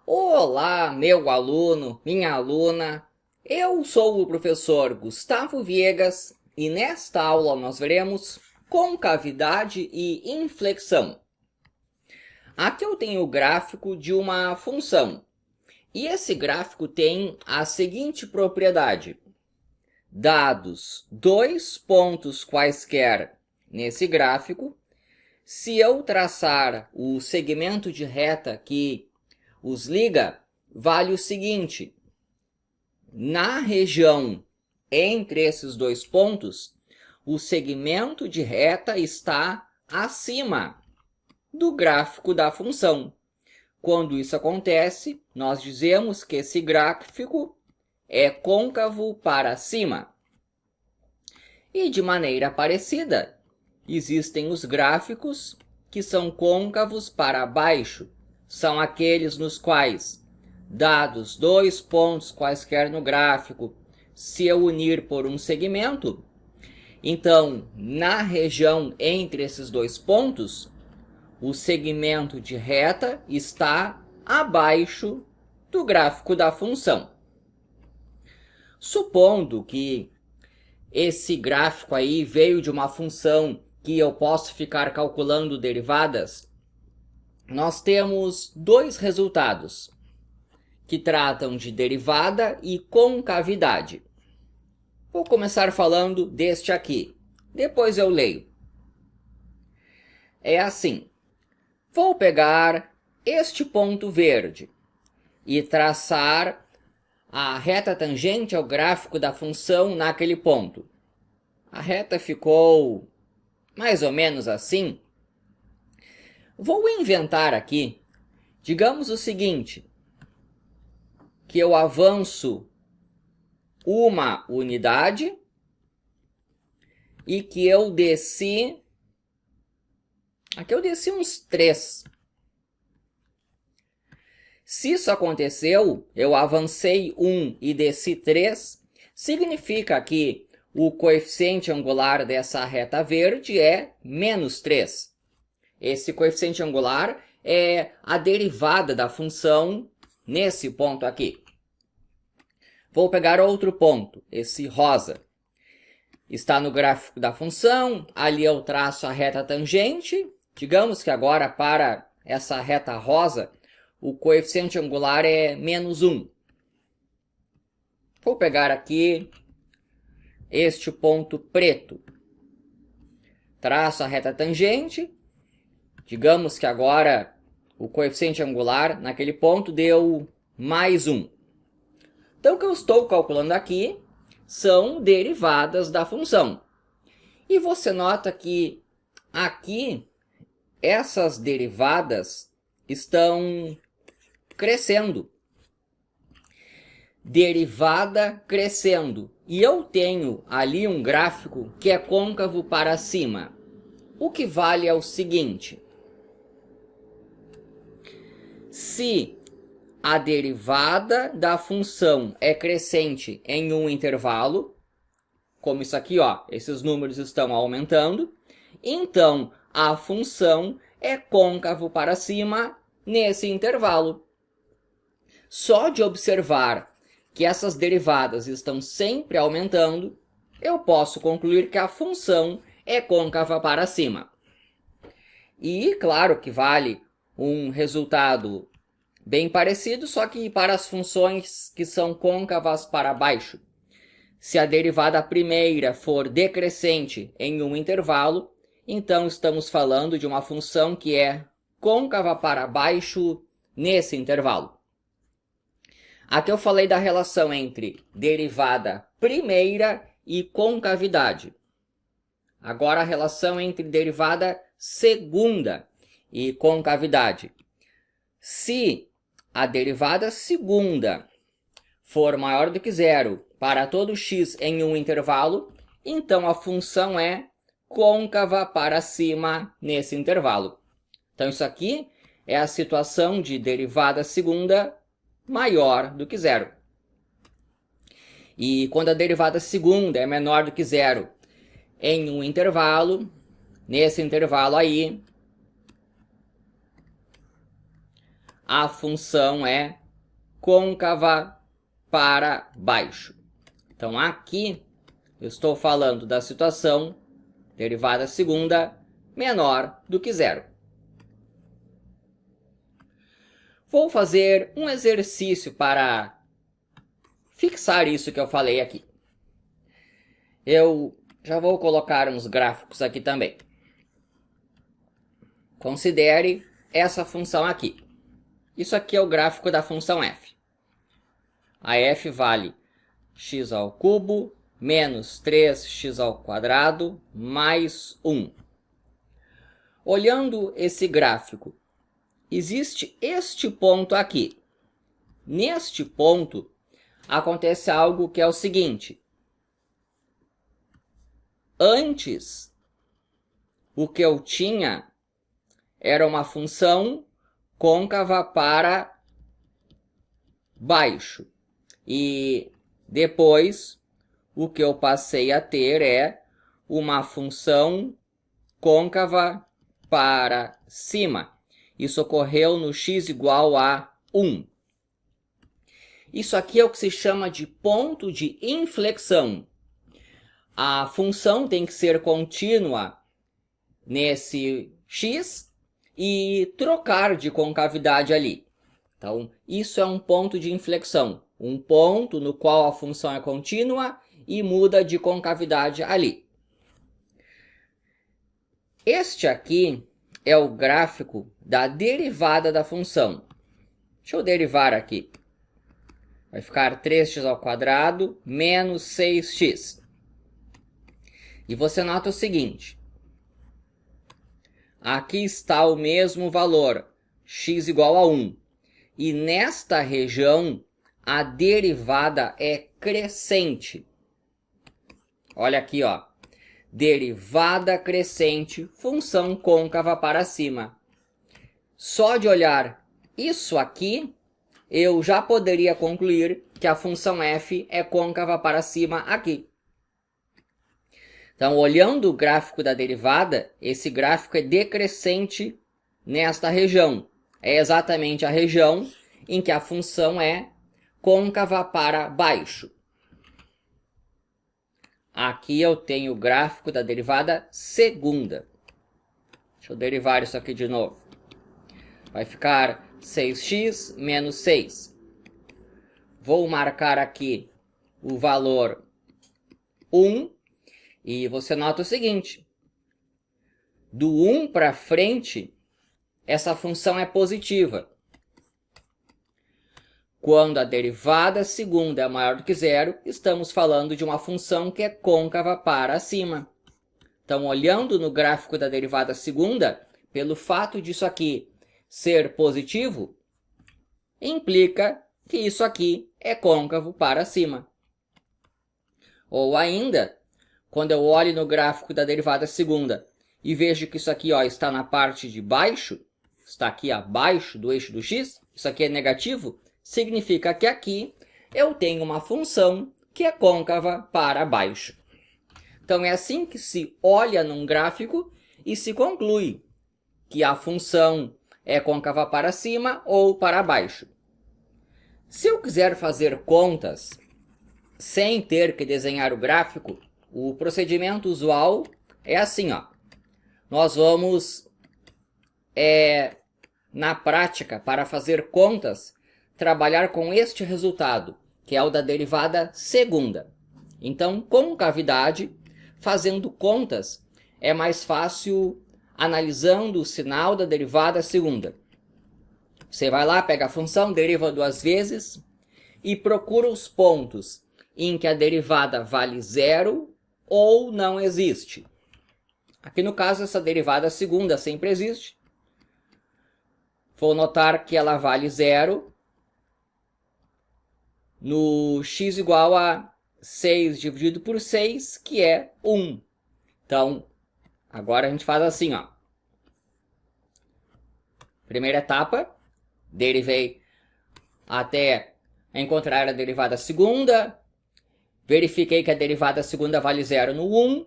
Olá, meu aluno, minha aluna. Eu sou o professor Gustavo Viegas e nesta aula nós veremos concavidade e inflexão. Aqui eu tenho o gráfico de uma função e esse gráfico tem a seguinte propriedade. Dados dois pontos quaisquer nesse gráfico, se eu traçar o segmento de reta que os liga, vale o seguinte: na região entre esses dois pontos, o segmento de reta está acima do gráfico da função. Quando isso acontece, nós dizemos que esse gráfico é côncavo para cima. E de maneira parecida, existem os gráficos que são côncavos para baixo. São aqueles nos quais, dados dois pontos quaisquer no gráfico, se eu unir por um segmento, então, na região entre esses dois pontos, o segmento de reta está abaixo do gráfico da função. Supondo que esse gráfico aí veio de uma função que eu posso ficar calculando derivadas, nós temos dois resultados que tratam de derivada e concavidade. Vou começar falando deste aqui, depois eu leio. É assim, vou pegar este ponto verde e traçar a reta tangente ao gráfico da função naquele ponto. A reta ficou mais ou menos assim. Vou inventar aqui, digamos o seguinte, que eu avanço uma unidade e que eu desci, aqui eu desci uns 3. Se isso aconteceu, eu avancei 1 e desci 3, significa que o coeficiente angular dessa reta verde é menos 3. Esse coeficiente angular é a derivada da função nesse ponto aqui. Vou pegar outro ponto, esse rosa. Está no gráfico da função, ali eu traço a reta tangente. Digamos que agora para essa reta rosa, o coeficiente angular é menos 1. Vou pegar aqui este ponto preto. Traço a reta tangente. Digamos que agora o coeficiente angular naquele ponto deu mais 1. Então, o que eu estou calculando aqui são derivadas da função. E você nota que aqui essas derivadas estão crescendo. Derivada crescendo. E eu tenho ali um gráfico que é côncavo para cima. O que vale é o seguinte: se a derivada da função é crescente em um intervalo, como isso aqui, ó, esses números estão aumentando, então a função é côncavo para cima nesse intervalo. Só de observar que essas derivadas estão sempre aumentando, eu posso concluir que a função é côncava para cima. E claro que vale um resultado bem parecido, só que para as funções que são côncavas para baixo. Se a derivada primeira for decrescente em um intervalo, então estamos falando de uma função que é côncava para baixo nesse intervalo. Aqui eu falei da relação entre derivada primeira e concavidade. Agora a relação entre derivada segunda e concavidade. Se a derivada segunda for maior do que zero para todo x em um intervalo, então a função é côncava para cima nesse intervalo. Então isso aqui é a situação de derivada segunda maior do que zero. E quando a derivada segunda é menor do que zero em um intervalo, nesse intervalo aí, a função é côncava para baixo. Então aqui eu estou falando da situação derivada segunda menor do que zero. Vou fazer um exercício para fixar isso que eu falei aqui. Eu já vou colocar uns gráficos aqui também. Considere essa função aqui. Isso aqui é o gráfico da função f. A f vale x ao cubo menos 3x ao quadrado mais 1. Olhando esse gráfico, existe este ponto aqui. Neste ponto, acontece algo que é o seguinte. Antes, o que eu tinha era uma função côncava para baixo. E depois, o que eu passei a ter é uma função côncava para cima. Isso ocorreu no x igual a 1. Isso aqui é o que se chama de ponto de inflexão. A função tem que ser contínua nesse x e trocar de concavidade ali. Então, isso é um ponto de inflexão. Um ponto no qual a função é contínua e muda de concavidade ali. Este aqui é o gráfico da derivada da função. Deixa eu derivar aqui. Vai ficar 3x ao quadrado menos 6x. E você nota o seguinte. Aqui está o mesmo valor, x igual a 1. E nesta região, a derivada é crescente. Olha aqui, ó. Derivada crescente, função côncava para cima. Só de olhar isso aqui, eu já poderia concluir que a função f é côncava para cima aqui. Então, olhando o gráfico da derivada, esse gráfico é decrescente nesta região. É exatamente a região em que a função é côncava para baixo. Aqui eu tenho o gráfico da derivada segunda. Deixa eu derivar isso aqui de novo. Vai ficar 6x menos 6. Vou marcar aqui o valor 1. E você nota o seguinte. Do 1 para frente, essa função é positiva. Quando a derivada segunda é maior do que zero, estamos falando de uma função que é côncava para cima. Então, olhando no gráfico da derivada segunda, pelo fato disso aqui ser positivo, implica que isso aqui é côncavo para cima. Ou ainda, quando eu olho no gráfico da derivada segunda e vejo que isso aqui, ó, está na parte de baixo, está aqui abaixo do eixo do x, isso aqui é negativo, significa que aqui eu tenho uma função que é côncava para baixo. Então é assim que se olha num gráfico e se conclui que a função é côncava para cima ou para baixo. Se eu quiser fazer contas sem ter que desenhar o gráfico, o procedimento usual é assim, ó. Nós vamos, na prática, para fazer contas, trabalhar com este resultado, que é o da derivada segunda. Então, concavidade, fazendo contas, é mais fácil analisando o sinal da derivada segunda. Você vai lá, pega a função, deriva duas vezes e procura os pontos em que a derivada vale zero ou não existe. Aqui no caso, essa derivada segunda sempre existe. Vou notar que ela vale zero no x igual a 6 dividido por 6, que é 1. Então, agora a gente faz assim, ó. Primeira etapa, derivei até encontrar a derivada segunda. Verifiquei que a derivada segunda vale zero no 1.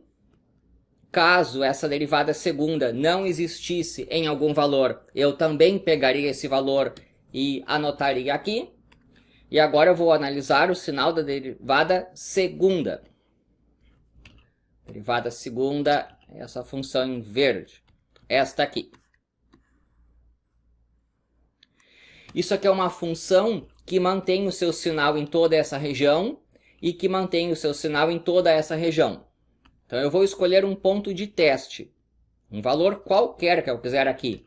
Caso essa derivada segunda não existisse em algum valor, eu também pegaria esse valor e anotaria aqui. E agora eu vou analisar o sinal da derivada segunda. Derivada segunda é essa função em verde, esta aqui. Isso aqui é uma função que mantém o seu sinal em toda essa região e que mantém o seu sinal em toda essa região. Então eu vou escolher um ponto de teste, um valor qualquer que eu quiser aqui.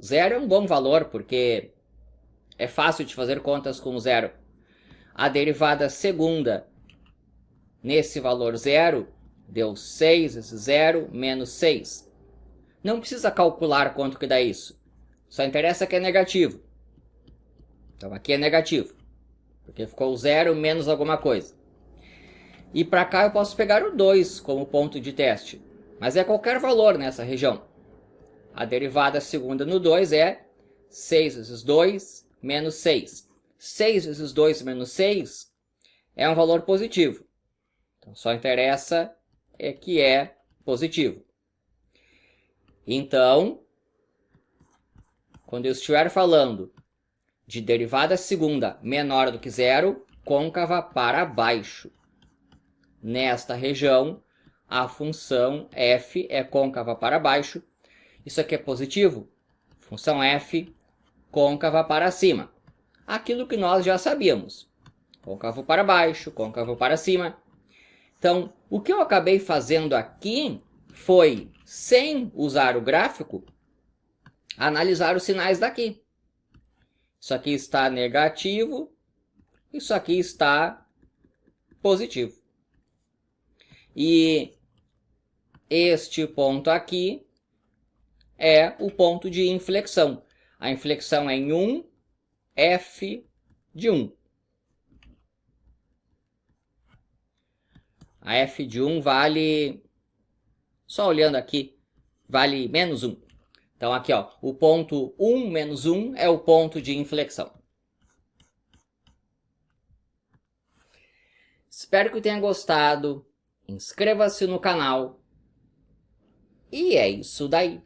0 é um bom valor porque é fácil de fazer contas com 0. A derivada segunda nesse valor 0 deu 6 vezes 0 menos 6. Não precisa calcular quanto que dá isso. Só interessa que é negativo. Então aqui é negativo, porque ficou 0 menos alguma coisa. E para cá eu posso pegar o 2 como ponto de teste, mas é qualquer valor nessa região. A derivada segunda no 2 é 6 vezes 2 menos 6. 6 vezes 2 menos 6 é um valor positivo. Então só interessa que é positivo. Então, quando eu estiver falando de derivada segunda menor do que 0, côncava para baixo. Nesta região, a função f é côncava para baixo. Isso aqui é positivo. Função f côncava para cima. Aquilo que nós já sabíamos. Côncavo para baixo, côncavo para cima. Então, o que eu acabei fazendo aqui foi, sem usar o gráfico, analisar os sinais daqui. Isso aqui está negativo, isso aqui está positivo. E este ponto aqui é o ponto de inflexão. A inflexão é em 1, f de 1. A f de 1 vale, só olhando aqui, vale menos 1. Então aqui, ó, o ponto 1 menos 1 é o ponto de inflexão. Espero que tenha gostado. Inscreva-se no canal. E é isso daí.